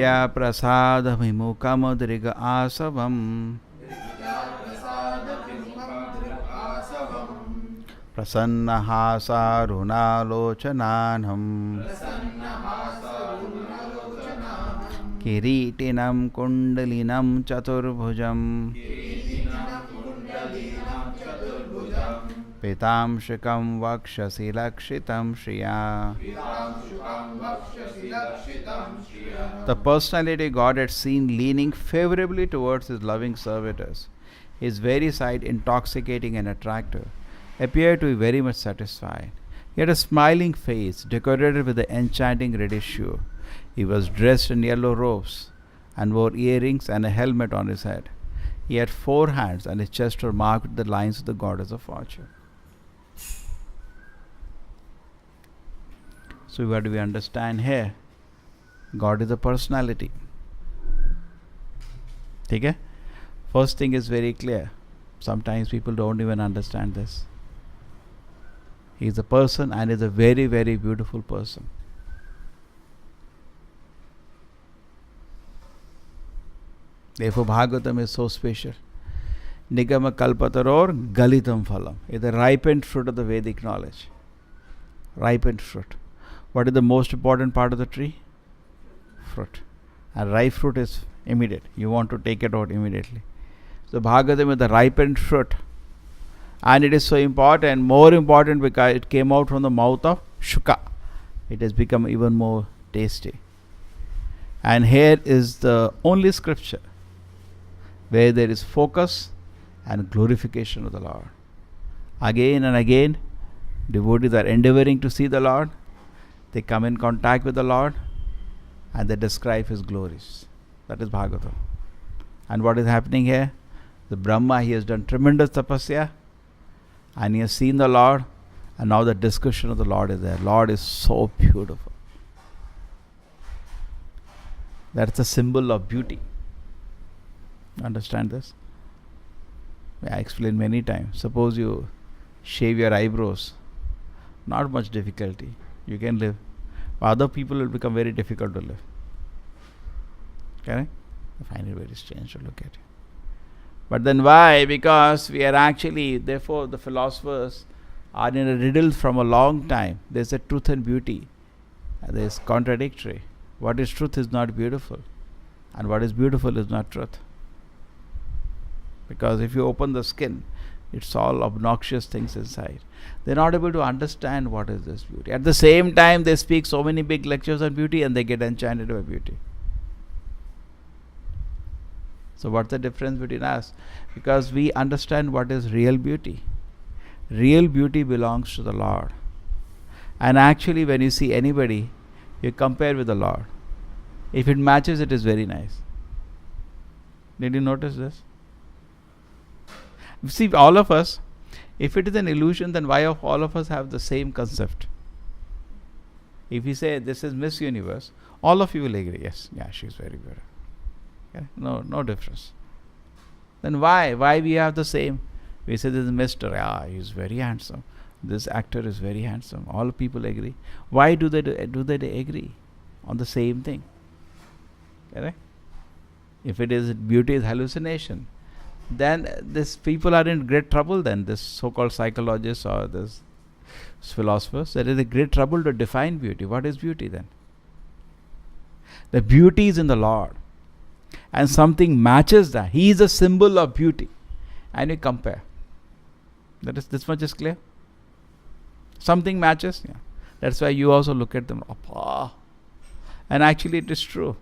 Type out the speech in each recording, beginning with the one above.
Vidya prasada vimukam driga asavam. Prasannahasa runalochananam. Kiritinam kundalinam chaturbhujam. Pitamshikam vakshasi lakshitam shriya. The personality God had seen leaning favorably towards his loving servitors, his very sight intoxicating and attractive, appeared to be very much satisfied. He had a smiling face, decorated with the enchanting reddish hue. He was dressed in yellow robes, and wore earrings and a helmet on his head. He had 4 hands, and his chest were marked with the lines of the goddess of fortune. So what do we understand here? God is a personality. Okay? First thing is very clear. Sometimes people don't even understand this. He is a person and is a very, very beautiful person. Therefore, Bhagavatam is so special. Nigama kalpataror galitam phalam is the ripened fruit of the Vedic knowledge. Ripened fruit. What is the most important part of the tree? Fruit. And ripe fruit is immediate. You want to take it out immediately. So Bhagavatam is the ripened fruit. And it is so important, more important because it came out from the mouth of Shuka. It has become even more tasty. And here is the only scripture where there is focus and glorification of the Lord. Again and again, devotees are endeavoring to see the Lord. They come in contact with the Lord and they describe His glories. That is Bhagavatam. And what is happening here? The Brahma, he has done tremendous tapasya and he has seen the Lord, and now the discussion of the Lord is there. Lord is so beautiful. That's a symbol of beauty. Understand this? I explained many times. Suppose you shave your eyebrows. Not much difficulty. You can live. Other people will become very difficult to live. Correct? I find it very strange to look at it. But then why? Because we are actually, therefore the philosophers are in a riddle from a long time. There's a truth and beauty. There's contradictory. What is truth is not beautiful. And what is beautiful is not truth. Because if you open the skin, it's all obnoxious things inside. They're not able to understand what is this beauty. At the same time, they speak so many big lectures on beauty and they get enchanted by beauty. So what's the difference between us? Because we understand what is real beauty. Real beauty belongs to the Lord. And actually when you see anybody, you compare with the Lord. If it matches, it is very nice. Did you notice this? See, all of us, if it is an illusion, then why of all of us have the same concept? If we say this is Miss Universe, all of you will agree, yes, yeah, she is very beautiful. Okay? No difference. Then why? Why we have the same? We say this is Mr. Yeah, he is very handsome. This actor is very handsome. All people agree. Why do they agree on the same thing? Correct? If it is beauty is hallucination, then these people are in great trouble. Then this so-called psychologists or this philosophers, there is a great trouble to define beauty. What is beauty then? The beauty is in the Lord, and something matches that. He is a symbol of beauty, and you compare. That is, this much is clear. Something matches. Yeah. That's why you also look at them. Appa. And actually, it is true.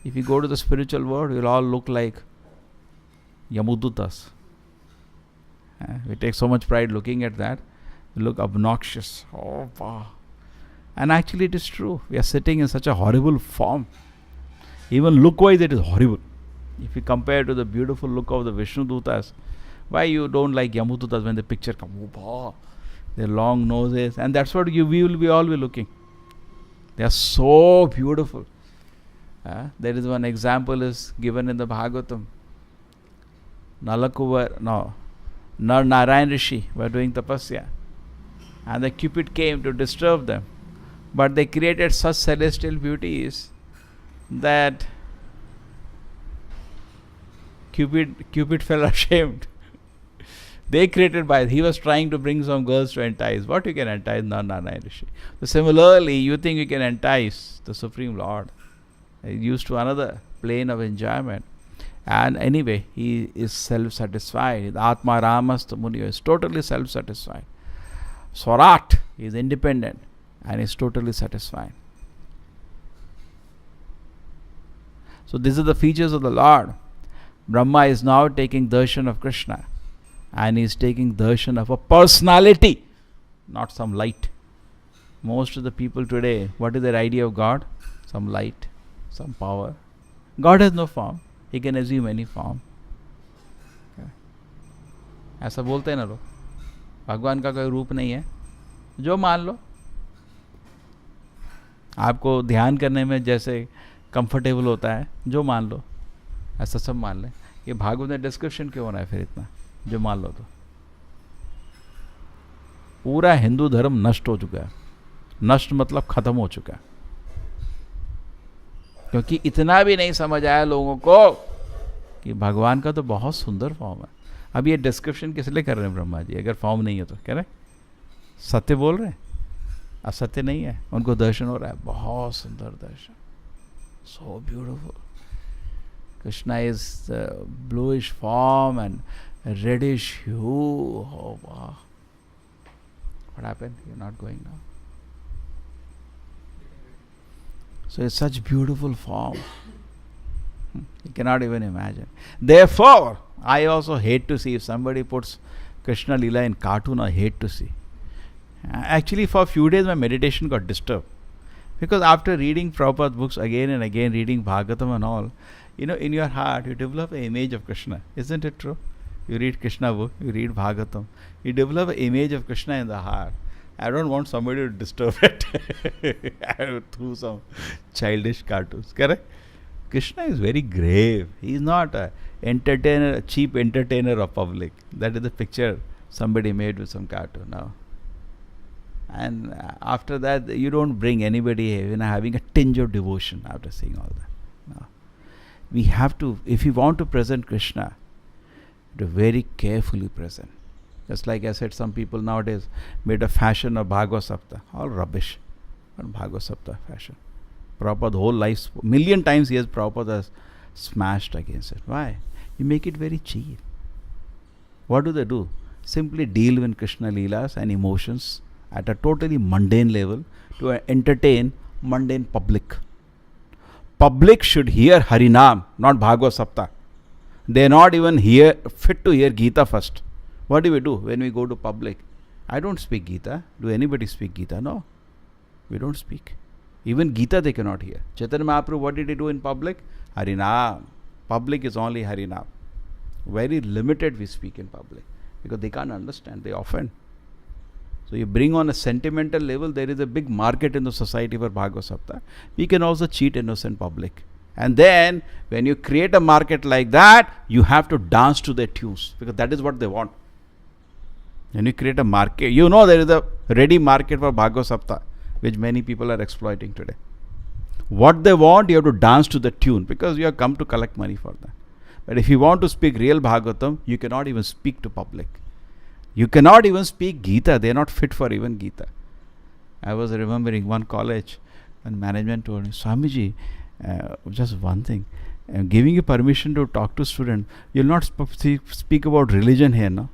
If you go to the spiritual world, you'll all look like Yamudutas. We take so much pride looking at that. We look obnoxious. Oh, wow. And actually it is true. We are sitting in such a horrible form. Even look-wise it is horrible. If you compare to the beautiful look of the Vishnu Dutas, why you don't like Yamudutas when the picture comes? Oh, wow. Their long noses. And that's what we will all be looking. They are so beautiful. There is one example is given in the Bhagavatam. Nar Narayan Rishi were doing tapasya, and the Cupid came to disturb them, but they created such celestial beauties that Cupid fell ashamed. They created by, he was trying to bring some girls to entice. What you can entice? No. So similarly, you think you can entice the Supreme Lord. Used to another plane of enjoyment. And anyway, he is self-satisfied. Atma Ramasta Muni is totally self-satisfied. Swarat is independent and is totally satisfied. So these are the features of the Lord. Brahma is now taking darshan of Krishna. And he is taking darshan of a personality, not some light. Most of the people today, what is their idea of God? Some light, some power. God has no form. He can assume any form. ऐसा बोलते हैं ना लोग, भगवान का कोई रूप नहीं है, जो मान लो. आपको ध्यान करने में जैसे कंफर्टेबल होता है, जो मान लो, ऐसा सब मान लें. ये भागवत में डिस्क्रिप्शन क्यों होना है फिर इतना, जो मान लो तो. पूरा हिंदू धर्म नष्ट हो चुका है. नष्ट मतलब खत्म हो चुका है, क्योंकि इतना भी नहीं समझ आया लोगों को कि भगवान का तो बहुत सुंदर फॉर्म है. अब ये डिस्क्रिप्शन किस लिए कर रहे हैं ब्रह्मा जी? अगर फॉर्म नहीं है तो कह रहे सत्य बोल रहे हैं, असत्य नहीं है. उनको दर्शन हो रहा है, बहुत सुंदर दर्शन, so beautiful. Krishna is the bluish form and reddish hue. Oh, wow. What happened? You're not going now. So it's such beautiful form. You cannot even imagine. Therefore, I also hate to see if somebody puts Krishna Leela in cartoon. I hate to see. Actually, for a few days my meditation got disturbed. Because after reading Prabhupada books again and again, reading Bhagavatam and all, in your heart you develop an image of Krishna. Isn't it true? You read Krishna book, you read Bhagavatam, you develop an image of Krishna in the heart. I don't want somebody to disturb it through some childish cartoons. Correct? Krishna is very grave. He is not a entertainer, a cheap entertainer of public. That is the picture somebody made with some cartoon now. And after that, you don't bring anybody having a tinge of devotion after seeing all that. No. We have to, if you want to present Krishna, to very carefully present. Just like I said, some people nowadays made a fashion of Bhagavad Sapta. All rubbish. But Bhagavad Sapta fashion. Prabhupada whole life, million times he has Prabhupada has smashed against it. Why? You make it very cheap. What do? Simply deal with Krishna Leelas and emotions at a totally mundane level to entertain mundane public. Public should hear Harinam, not Bhagavad Sapta. They are not even fit to hear Gita first. What do we do when we go to public? I don't speak Gita. Do anybody speak Gita? No. We don't speak. Even Gita they cannot hear. Chaitanya Mahaprabhu, what did he do in public? Harinam. Public is only Harinam. Very limited we speak in public. Because they can't understand. They offend. So you bring on a sentimental level, there is a big market in the society for Bhagavad Sapta. We can also cheat innocent public. And then, when you create a market like that, you have to dance to their tunes. Because that is what they want. When you create a market, there is a ready market for Bhagavad Sapta, which many people are exploiting today. What they want, you have to dance to the tune, because you have come to collect money for that. But if you want to speak real Bhagavatam, you cannot even speak to public. You cannot even speak Gita. They are not fit for even Gita. I was remembering one college, and management told me, Swamiji, just one thing, I'm giving you permission to talk to students. You'll not speak about religion here, no?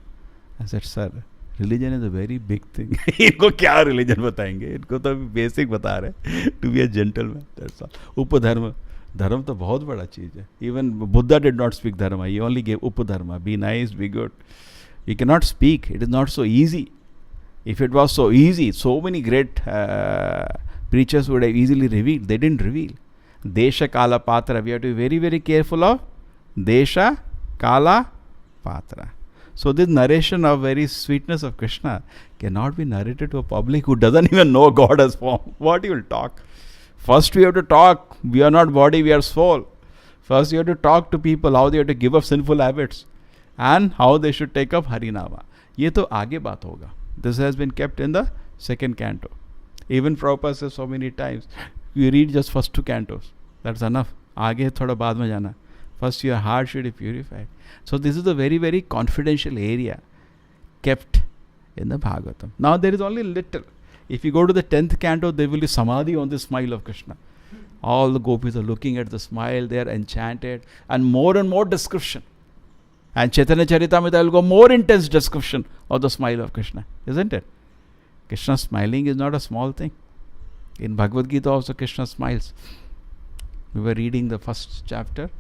I said, sir, religion is a very big thing. इनको क्या religion बताएंगे? इनको तो अभी basic बता रहे. To be a gentleman, that's all. Upadharma. Dharma तो बहुत बड़ा चीज है. Even Buddha did not speak dharma. He only gave upadharma. Be nice, be good. You cannot speak. It is not so easy. If it was so easy, so many great preachers would have easily revealed. They didn't reveal. Desha, Kala, Patra. We have to be very, very careful of Desha, Kala, Patra. So this narration of very sweetness of Krishna cannot be narrated to a public who doesn't even know God as form. What you will talk? First we have to talk. We are not body, we are soul. First you have to talk to people how they have to give up sinful habits. And how they should take up Harinama. ये तो आगे बात होगा. This has been kept in the second canto. Even Prabhupada says so many times, you read just first two cantos. That's enough. आगे थोड़ा बाद में जाना. First your heart should be purified. So this is a very, very confidential area kept in the Bhagavatam. Now there is only little. If you go to the 10th canto, there will be samadhi on the smile of Krishna. All the gopis are looking at the smile, they are enchanted, and more description. And Chaitanya Charitamrita will go more intense description of the smile of Krishna, isn't it? Krishna smiling is not a small thing. In Bhagavad Gita also Krishna smiles. We were reading the first chapter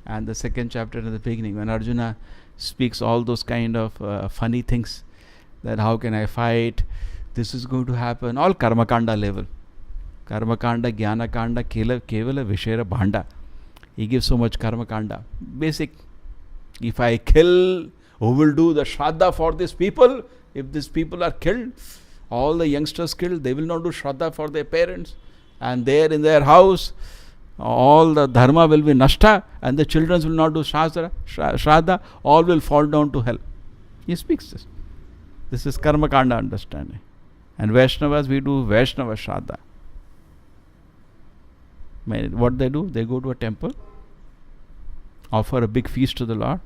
and the second chapter in the beginning when Arjuna speaks all those kind of funny things, that how can I fight, this is going to happen, all karma kanda level. Karma kanda, jnana kanda, kevala vishera bhanda. He gives so much karma kanda. Basic. If I kill, who will do the shraddha for these people? If these people are killed, all the youngsters killed, they will not do shraddha for their parents. And there in their house, all the dharma will be nashta, and the children will not do shraddha, all will fall down to hell. He speaks this. This is karma kanda understanding. And Vaishnavas, we do Vaishnava shraddha. What they do? They go to a temple, offer a big feast to the Lord,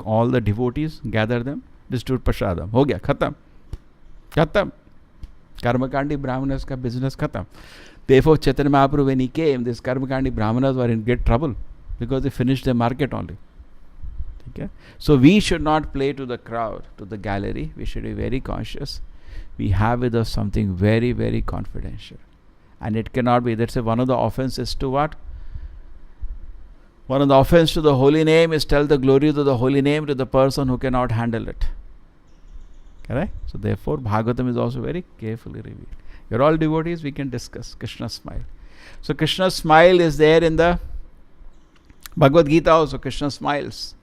all the devotees, gather them, distribute prasadam. Ho gaya, khatam. Khatam. Karmakandi Brahmanas ka business khatam. Therefore, Chaitanya Mahaprabhu, when he came, these Karmakandi Brahmanas were in great trouble because they finished their market only. Okay? So we should not play to the crowd, to the gallery. We should be very conscious. We have with us something very, very confidential. And it cannot be. That's one of the offenses to what? One of the offense to the holy name is tell the glories of the holy name to the person who cannot handle it. Correct? So therefore, Bhagavatam is also very carefully revealed. You're all devotees, we can discuss Krishna's smile. So Krishna's smile is there in the Bhagavad Gita also. Krishna smiles.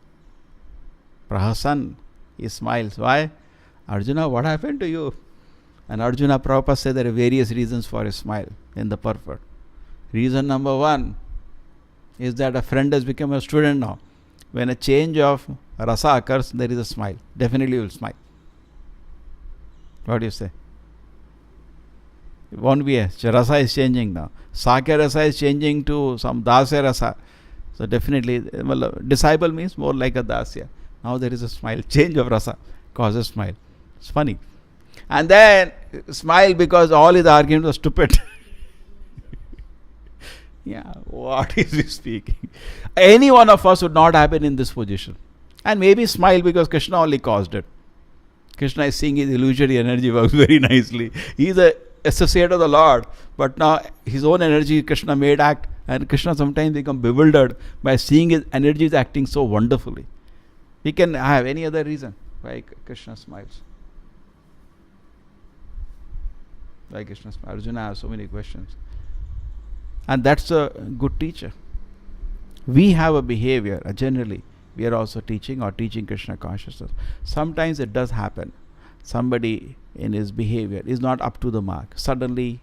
Prahasan, he smiles. Why? Arjuna, what happened to you? And Arjuna Prabhupada said there are various reasons for his smile in the purport. Reason number one is that a friend has become a student now. When a change of rasa occurs, there is a smile. Definitely you will smile. What do you say? It won't be a rasa is changing now. Sakya rasa is changing to some dasya rasa. So definitely, disciple means more like a dasya. Now there is a smile. Change of rasa causes smile. It's funny. And then smile because all his arguments are stupid. Yeah, what is he speaking? Any one of us would not have been in this position. And maybe smile because Krishna only caused it. Krishna is seeing his illusory energy works very nicely. He is an associate of the Lord. But now his own energy Krishna made act. And Krishna sometimes becomes bewildered by seeing his energy is acting so wonderfully. He can have any other reason why Krishna smiles. Why Krishna smiles? Arjuna has so many questions. And that's a good teacher. We have a behavior, generally, we are also teaching Krishna consciousness. Sometimes it does happen. Somebody in his behavior is not up to the mark. Suddenly,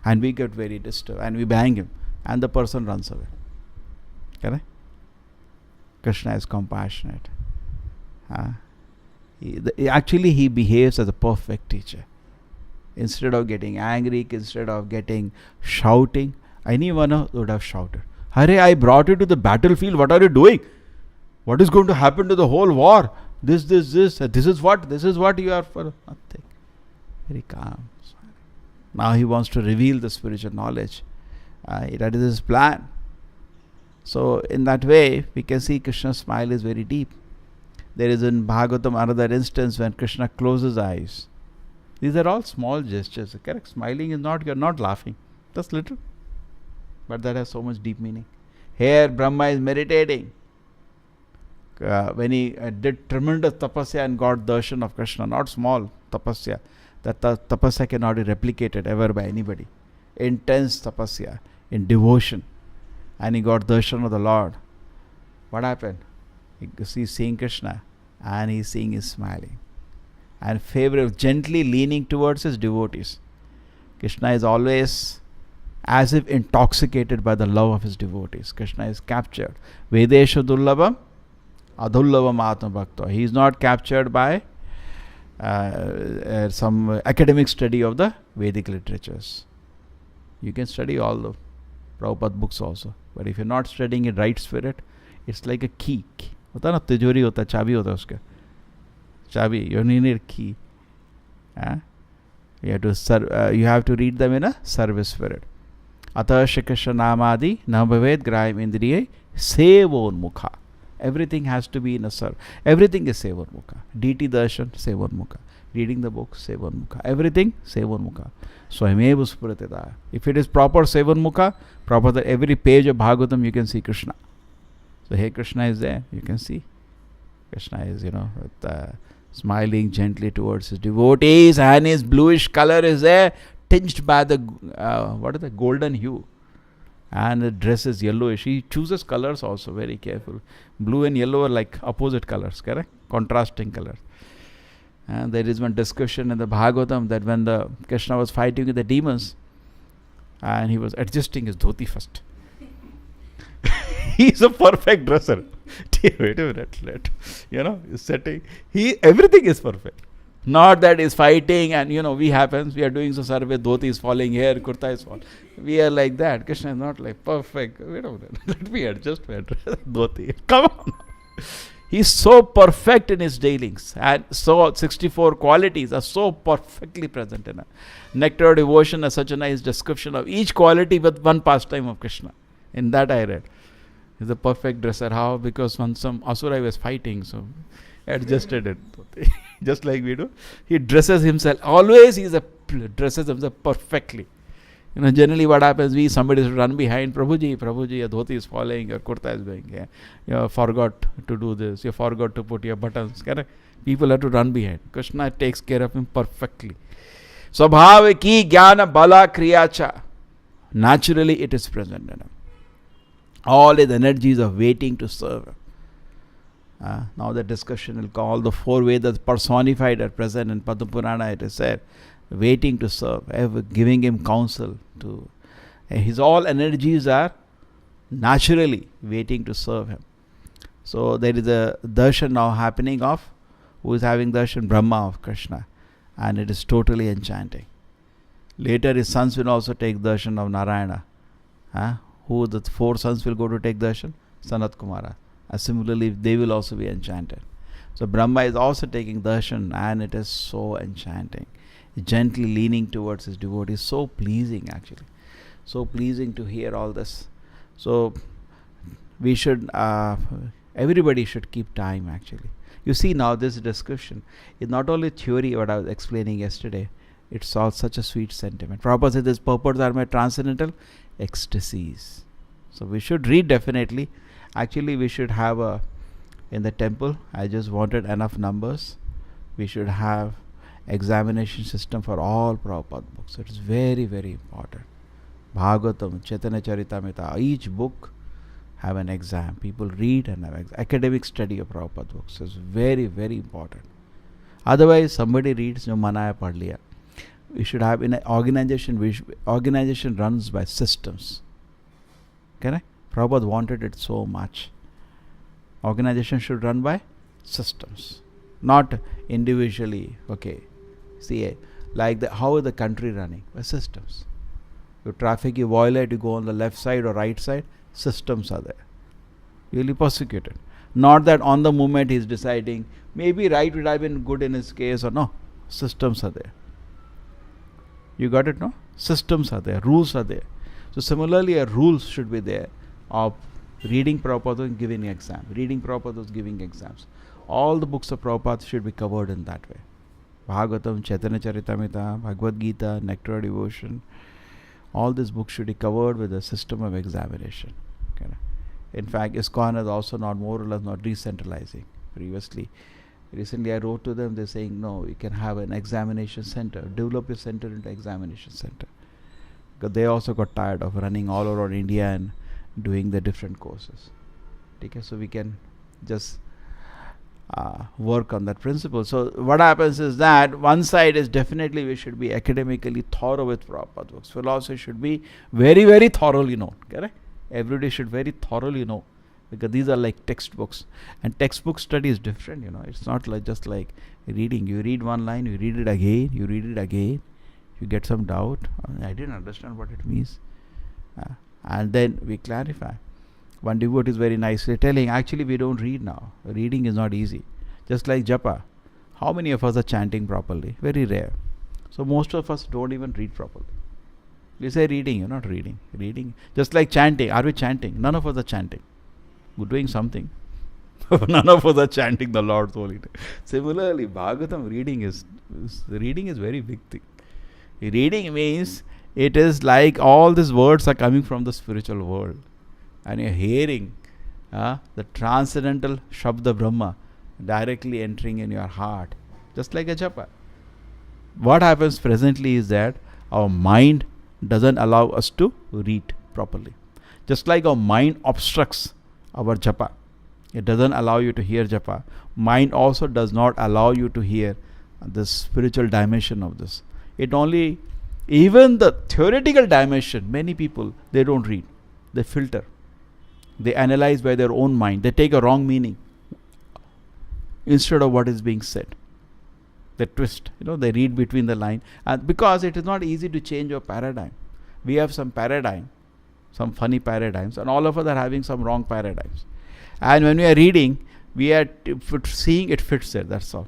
and we get very disturbed and we bang him and the person runs away. Correct? Krishna is compassionate. Actually, he behaves as a perfect teacher. Instead of getting angry, instead of getting shouting, anyone would have shouted, Hare, I brought you to the battlefield. What are you doing? What is going to happen to the whole war? This. This is what you are for. Nothing. Very calm. Now he wants to reveal the spiritual knowledge. That is his plan. So in that way, we can see Krishna's smile is very deep. There is in Bhagavatam another instance when Krishna closes eyes. These are all small gestures. Correct? Smiling is not, you're not laughing. Just little. But that has so much deep meaning. Here Brahma is meditating. When he did tremendous tapasya and got darshan of Krishna, not small tapasya. That tapasya cannot be replicated ever by anybody. Intense tapasya, in devotion. And he got darshan of the Lord. What happened? He's seeing Krishna and he's seeing his smiling. And gently leaning towards his devotees. Krishna is always as if intoxicated by the love of his devotees. Krishna is captured. Vedesha dullabam, adullabam atma bhakta. He is not captured by some academic study of the Vedic literatures. You can study all the Prabhupada books also. But if you're not studying in right spirit, It's like a key. होता ना तिजोरी होता चाबी होता उसका चाबी. You need a key. You have to read them in a service spirit. Atah Shikasha Namadi Nabhaved Graham Indriye Sevonmukha. Everything has to be in a serve. Everything is Sevonmukha. DT Darshan Sevonmukha. Reading the book Sevonmukha. Everything Sevonmukha. Swayameva Spritidaya. If it is proper Sevonmukha, proper that every page of Bhagavatam you can see Krishna. So hey, Krishna is there. You can see Krishna is, with, smiling gently towards his devotees, and his bluish color is there, tinged by the golden hue, and the dress is yellowish. He chooses colors also very careful. Blue and yellow are like opposite colors, correct? Contrasting colors. And there is one discussion in the Bhagavatam that when the Krishna was fighting with the demons, and he was adjusting his dhoti first. He is a perfect dresser. Wait a minute, setting. Everything is perfect. Not that he's fighting and we are doing so survey, dhoti is falling here, kurta is falling. We are like that. Krishna is not like perfect. Wait a minute, let me adjust my dhoti. Come on. He's so perfect in his dealings, and so 64 qualities are so perfectly present in it. Nectar Devotion is such a nice description of each quality with one pastime of Krishna. In that I read. He's a perfect dresser. How? Because when some Asura was fighting, so adjusted it. Just like we do. He dresses himself. Always dresses himself perfectly. Generally what happens, somebody should run behind, Prabhuji, your dhoti is falling, your kurta is going here. You forgot to do this. You forgot to put your buttons. Correct? People have to run behind. Krishna takes care of him perfectly. Swabhava ki jnana bala kriyacha. Naturally it is present in him. All his energies of waiting to serve. Now the discussion will call all the four Vedas personified are present in Padma Purana. It is said, waiting to serve, ever giving him counsel. His all energies are naturally waiting to serve him. So there is a darshan now happening of who is having darshan? Brahma of Krishna, and it is totally enchanting. Later his sons will also take darshan of Narayana. Who the four sons will go to take darshan? Sanat Kumara. Similarly, they will also be enchanted. So Brahma is also taking darshan, and it is so enchanting. Gently leaning towards his devotee. So pleasing actually. So pleasing to hear all this. So we should, everybody should keep time actually. You see now this discussion is not only theory what I was explaining yesterday. It's all such a sweet sentiment. Prabhupada said this purports are my transcendental ecstasies. So we should read definitely. Actually we should have in the temple, I just wanted enough numbers. We should have examination system for all Prabhupada books. So it is very, very important. Bhagavatam, Chaitanya Charitamrita, each book have an exam. People read and have academic study of Prabhupada books. So it's very, very important. Otherwise somebody reads Manaya Pad Liya. We should have in an organization, organization runs by systems. Correct? Prabhupada wanted it so much. Organization should run by systems, not individually. Okay, see, like how is the country running? By systems. Your traffic you violate, you go on the left side or right side, systems are there. You will be persecuted. Not that on the moment he is deciding, maybe right would have been good in his case or no. Systems are there. You got it, no? Systems are there, rules are there. So similarly, rules should be there of reading Prabhupada and giving exam. Reading Prabhupada giving exams. All the books of Prabhupada should be covered in that way. Bhagavatam, Chaitanya Charitamrita, Bhagavad Gita, Nectar Devotion. All these books should be covered with a system of examination. Okay. In fact, ISKCON is also not more or less not decentralizing. Recently I wrote to them, they're saying, no, you can have an examination center. Develop your center into examination center. Because they also got tired of running all around India and doing the different courses. Okay, so we can just work on that principle. So what happens is that one side is definitely we should be academically thorough with Prabhupada books. Philosophy should be very, very thoroughly known. Correct? Everybody should very thoroughly know. Because these are like textbooks, and textbook study is different. It's not like just like reading. You read one line, you read it again, you read it again, you get some doubt. I didn't understand what it means, and then we clarify. One devotee is very nicely telling, actually we don't read now. Reading is not easy. Just like japa. How many of us are chanting properly? Very rare. So most of us don't even read properly. We say reading, you're not reading. Reading, just like chanting. Are we chanting? None of us are chanting. We're doing something. None of us are chanting the Lord's holy name. Similarly, Bhagavatam reading is very big thing. Reading means it is like all these words are coming from the spiritual world, and you're hearing the transcendental Shabda Brahma directly entering in your heart, just like a japa. What happens presently is that our mind doesn't allow us to read properly. Just like our mind obstructs our japa, it doesn't allow you to hear japa. Mind also does not allow you to hear the spiritual dimension of this. It only, even the theoretical dimension, many people, they don't read. They filter. They analyze by their own mind. They take a wrong meaning instead of what is being said. They twist, they read between the line. And because it is not easy to change your paradigm. We have some paradigm, some funny paradigms, and all of us are having some wrong paradigms. And when we are reading, we are seeing it fits there, that's all.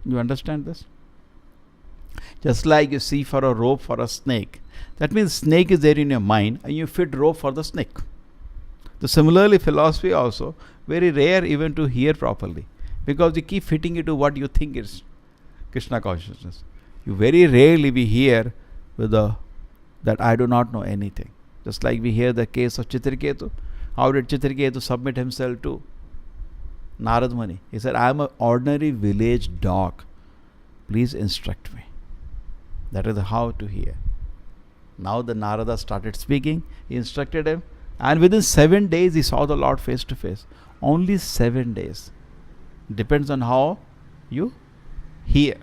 You understand this? Just like you see for a rope for a snake. That means snake is there in your mind and you fit rope for the snake. So similarly, philosophy also, very rare even to hear properly. Because you keep fitting it to what you think is Krishna consciousness. You very rarely we hear with that I do not know anything. Just like we hear the case of Chitraketu. How did Chitraketu submit himself to Narad Muni? He said, I am an ordinary village dog. Please instruct me. That is how to hear. Now the Narada started speaking. He instructed him. And within 7 days he saw the Lord face to face. Only 7 days. Depends on how you hear.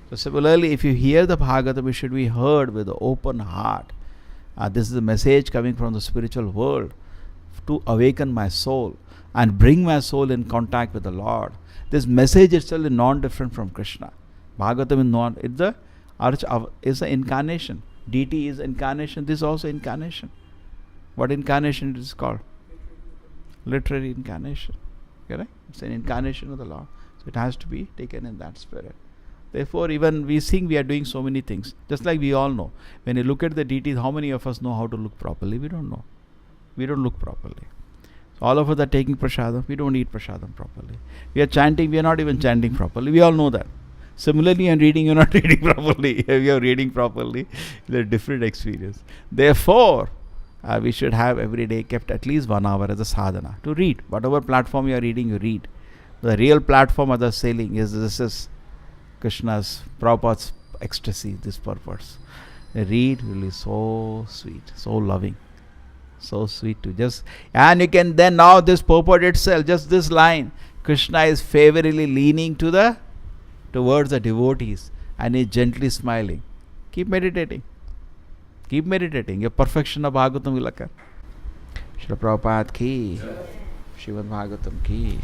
So similarly, if you hear the Bhagavatam, it should be heard with an open heart. This is a message coming from the spiritual world to awaken my soul and bring my soul in contact with the Lord. This message itself is non-different from Krishna. Bhagavatam is not, it's an incarnation. Deity is incarnation. This is also incarnation. What incarnation is called? Literary incarnation. Correct? It's an incarnation of the Lord. So it has to be taken in that spirit. Therefore, even we think we are doing so many things. Just like we all know. When you look at the deities, how many of us know how to look properly? We don't know. We don't look properly. So all of us are taking prasadam. We don't eat prasadam properly. We are chanting. We are not even chanting properly. We all know that. Similarly, in reading, you are not reading properly. If you are reading properly, it's a different experience. Therefore, we should have every day kept at least 1 hour as a sadhana to read. Whatever platform you are reading, you read. The real platform of the sailing is this is Krishna's, Prabhupada's ecstasy, this purpose. The read will be so sweet, so loving, so sweet to just, and you can then now this purport itself, just this line, Krishna is favorably leaning towards the devotees and is gently smiling. Keep meditating. Keep meditating. Your perfection of Bhagavatam will occur. Srila Prabhupada ki, Srimad Bhagavatam ki.